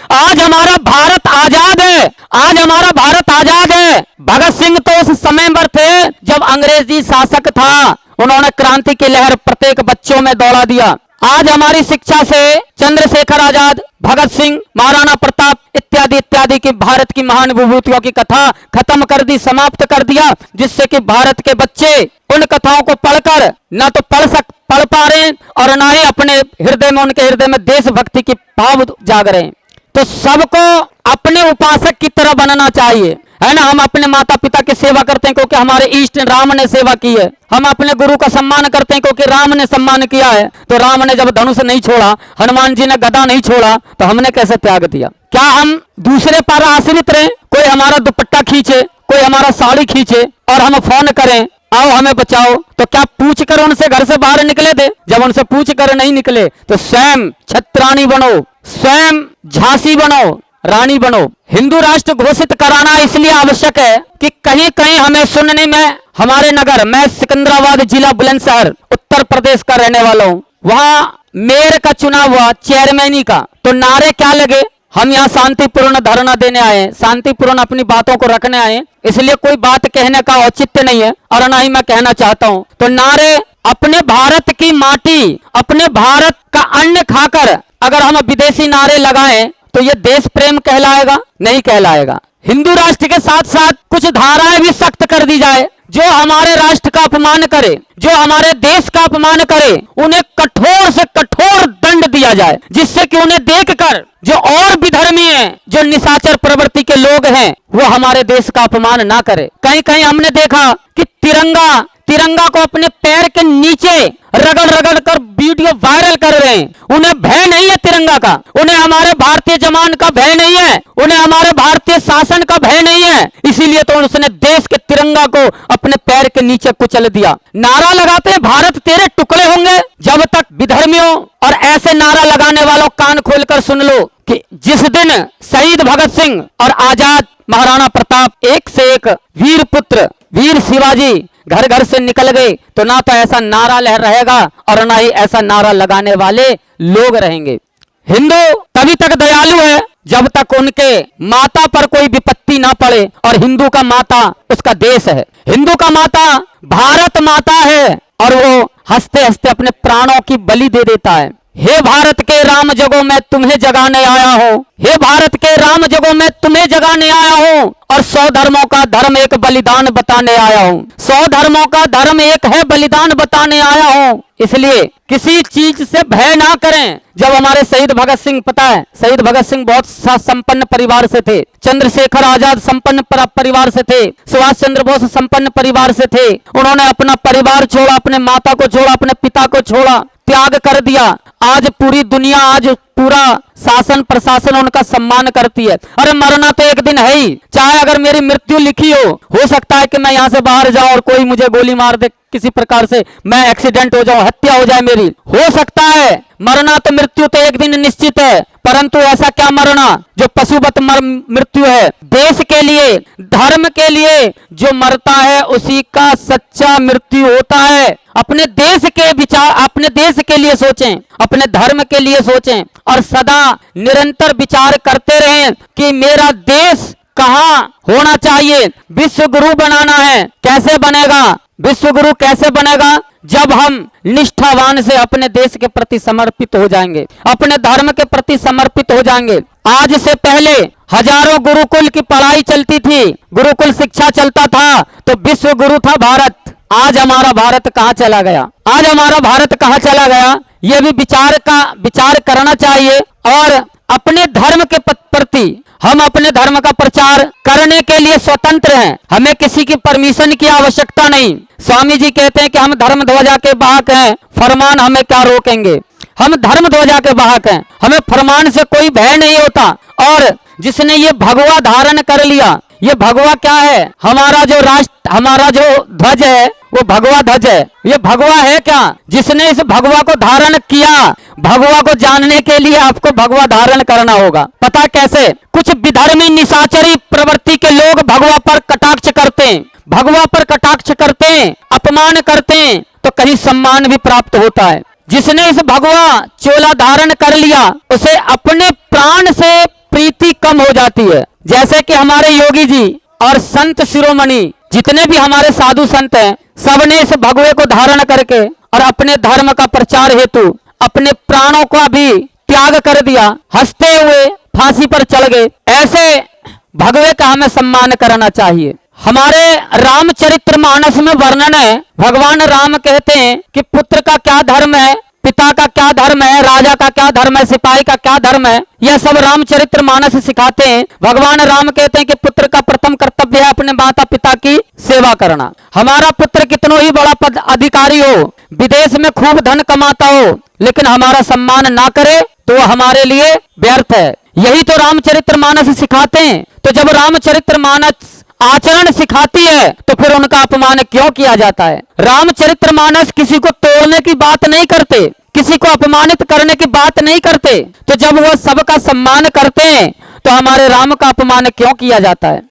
आज हमारा भारत आजाद है, आज हमारा भारत आजाद है। भगत सिंह तो उस समय पर थे जब अंग्रेजी शासक था, उन्होंने क्रांति की लहर प्रत्येक बच्चों में दौड़ा दिया। आज हमारी शिक्षा से चंद्रशेखर आजाद, भगत सिंह, महाराणा प्रताप इत्यादि इत्यादि की भारत की महान विभूतियों की कथा खत्म कर दी, समाप्त कर दिया, जिससे कि भारत के बच्चे उन कथाओं को पढ़कर न तो पढ़ पा रहे और ना ही अपने हृदय में, उनके हृदय में देशभक्ति की भाव जाग रहे हैं। तो सबको अपने उपासक की तरह बनना चाहिए, है ना। हम अपने माता पिता की सेवा करते हैं क्योंकि हमारे इष्ट राम ने सेवा की है। हम अपने गुरु का सम्मान करते हैं क्योंकि राम ने सम्मान किया है। तो राम ने जब धनुष नहीं छोड़ा, हनुमान जी ने गदा नहीं छोड़ा, तो हमने कैसे त्याग दिया? क्या हम दूसरे पर आश्रित रहे? कोई हमारा दुपट्टा खींचे, कोई हमारा साड़ी खींचे और हम फोन करें आओ हमें बचाओ, तो क्या पूछ कर उनसे घर से बाहर निकले थे? जब उनसे पूछ कर नहीं निकले तो स्वयं छत्राणी बनो, स्वयं झांसी बनो, रानी बनो। हिंदू राष्ट्र घोषित कराना इसलिए आवश्यक है कि कहीं कहीं हमें सुनने में, हमारे नगर, मैं सिकंदराबाद जिला बुलंदशहर उत्तर प्रदेश का रहने वाला हूँ, वहां मेयर का चुनाव हुआ, चेयरमैनी का, तो नारे क्या लगे? हम यहाँ शांतिपूर्ण धरना देने आए हैं, शांतिपूर्ण अपनी बातों को रखने आए हैं, इसलिए कोई बात कहने का औचित्य नहीं है और ना ही मैं कहना चाहता हूँ। तो नारे अपने भारत की माटी, अपने भारत का अन्न खाकर अगर हम विदेशी नारे लगाएं तो ये देश प्रेम कहलाएगा? नहीं कहलाएगा। हिंदू राष्ट्र के साथ साथ कुछ धाराएं भी सख्त कर दी जाए। जो हमारे राष्ट्र का अपमान करे, जो हमारे देश का अपमान करे, उन्हें कठोर से कठोर दंड दिया जाए, जिससे कि उन्हें देखकर जो और विधर्मी हैं, जो निशाचर प्रवृत्ति के लोग हैं, वो हमारे देश का अपमान ना करे। कहीं कहीं हमने देखा कि तिरंगा को अपने पैर के नीचे रगड़ रगड़ कर वीडियो वायरल कर रहे हैं। उन्हें भय नहीं है तिरंगा का, उन्हें हमारे भारतीय जवान का भय नहीं है, उन्हें हमारे भारतीय शासन का भय नहीं है, इसीलिए तो उसने देश के तिरंगा को अपने पैर के नीचे कुचल दिया। नारा लगाते हैं भारत तेरे टुकड़े होंगे। जब तक विधर्मियों और ऐसे नारा लगाने वालों कान खोलकर सुन लो कि जिस दिन शहीद भगत सिंह और आजाद महाराणा प्रताप, एक से एक वीर पुत्र, वीर शिवाजी घर घर से निकल गए, तो ना तो ऐसा नारा लहर रहेगा और ना ही ऐसा नारा लगाने वाले लोग रहेंगे। हिंदू तभी तक दयालु है जब तक उनके माता पर कोई विपत्ति ना पड़े, और हिंदू का माता उसका देश है, हिंदू का माता भारत माता है, और वो हंसते हंसते अपने प्राणों की बलि दे देता है। हे भारत के राम जगो मैं तुम्हें जगाने आया हूँ, हे भारत के राम जगो मैं तुम्हें जगाने आया हूँ, और 100 धर्मों का धर्म एक बलिदान बताने आया हूँ। 100 धर्मों का धर्म एक है बलिदान बताने आया हूँ। इसलिए किसी चीज से भय ना करें। जब हमारे शहीद भगत सिंह, पता है शहीद भगत सिंह बहुत संपन्न परिवार से थे, चंद्रशेखर आजाद संपन्न परिवार से थे, सुभाष चंद्र बोस संपन्न परिवार से थे। उन्होंने अपना परिवार छोड़ा, अपने माता को छोड़ा, अपने पिता को छोड़ा, त्याग कर दिया। आज पूरी दुनिया, आज पूरा शासन प्रशासन उनका सम्मान करती है। अरे मरना तो एक दिन है ही, चाहे अगर मेरी मृत्यु लिखी हो सकता है कि मैं यहाँ से बाहर जाऊं और कोई मुझे गोली मार दे, किसी प्रकार से मैं एक्सीडेंट हो जाऊं, हत्या हो जाए मेरी, हो सकता है। मरना तो, मृत्यु तो एक दिन निश्चित है, परंतु ऐसा क्या मरना जो पशुवत मृत्यु है। देश के लिए, धर्म के लिए जो मरता है उसी का सच्चा मृत्यु होता है। अपने देश के विचार, अपने देश के लिए सोचें, अपने धर्म के लिए सोचें, और सदा निरंतर विचार करते रहें कि मेरा देश कहाँ होना चाहिए। विश्व गुरु बनाना है, कैसे बनेगा विश्व गुरु? कैसे बनेगा? जब हम निष्ठावान से अपने देश के प्रति समर्पित हो जाएंगे, अपने धर्म के प्रति समर्पित हो जाएंगे। आज से पहले हजारों गुरुकुल की पढ़ाई चलती थी, गुरुकुल शिक्षा चलता था, तो विश्व गुरु था भारत। आज हमारा भारत कहाँ चला गया? आज हमारा भारत कहाँ चला गया? ये भी विचार करना चाहिए। और अपने धर्म के प्रति हम अपने धर्म का प्रचार करने के लिए स्वतंत्र हैं, हमें किसी की परमिशन की आवश्यकता नहीं। स्वामी जी कहते हैं कि हम धर्म ध्वजा के वाहक हैं, फरमान हमें क्या रोकेंगे। हम धर्म ध्वजा के वाहक हैं, हमें फरमान से कोई भय नहीं होता। और जिसने ये भगवा धारण कर लिया, ये भगवा क्या है? हमारा जो राष्ट्र, हमारा जो ध्वज है वो भगवा ध्वज है। ये भगवा है क्या? जिसने इस भगवा को धारण किया, भगवा को जानने के लिए आपको भगवा धारण करना होगा। पता कैसे? कुछ विधर्मी निशाचरी प्रवृत्ति के लोग भगवा पर कटाक्ष करते हैं, भगवा पर कटाक्ष करते हैं, अपमान करते हैं, तो कहीं सम्मान भी प्राप्त होता है। जिसने इस भगवा चोला धारण कर लिया, उसे अपने प्राण से प्रिय कम हो जाती है। जैसे कि हमारे योगी जी और संत शिरोमणि जितने भी हमारे साधु संत हैं, सबने इस भगवे को धारण करके और अपने धर्म का प्रचार हेतु अपने प्राणों का भी त्याग कर दिया, हंसते हुए फांसी पर चढ़ गए। ऐसे भगवे का हमें सम्मान करना चाहिए। हमारे रामचरितमानस में वर्णन है, भगवान राम कहते हैं कि पुत्र का क्या धर्म है, पिता का क्या धर्म है, राजा का क्या धर्म है, सिपाही का क्या धर्म है, यह सब रामचरितमानस सिखाते हैं। भगवान राम कहते हैं कि पुत्र का प्रथम कर्तव्य है अपने माता पिता की सेवा करना। हमारा पुत्र कितना ही बड़ा पद अधिकारी हो, विदेश में खूब धन कमाता हो, लेकिन हमारा सम्मान ना करे तो वह हमारे लिए व्यर्थ है। यही तो रामचरितमानस सिखाते हैं। तो जब रामचरितमानस आचरण सिखाती है तो फिर उनका अपमान क्यों किया जाता है? रामचरितमानस किसी को तोड़ने की बात नहीं करते, किसी को अपमानित करने की बात नहीं करते। तो जब वह सबका सम्मान करते हैं तो हमारे राम का अपमान क्यों किया जाता है?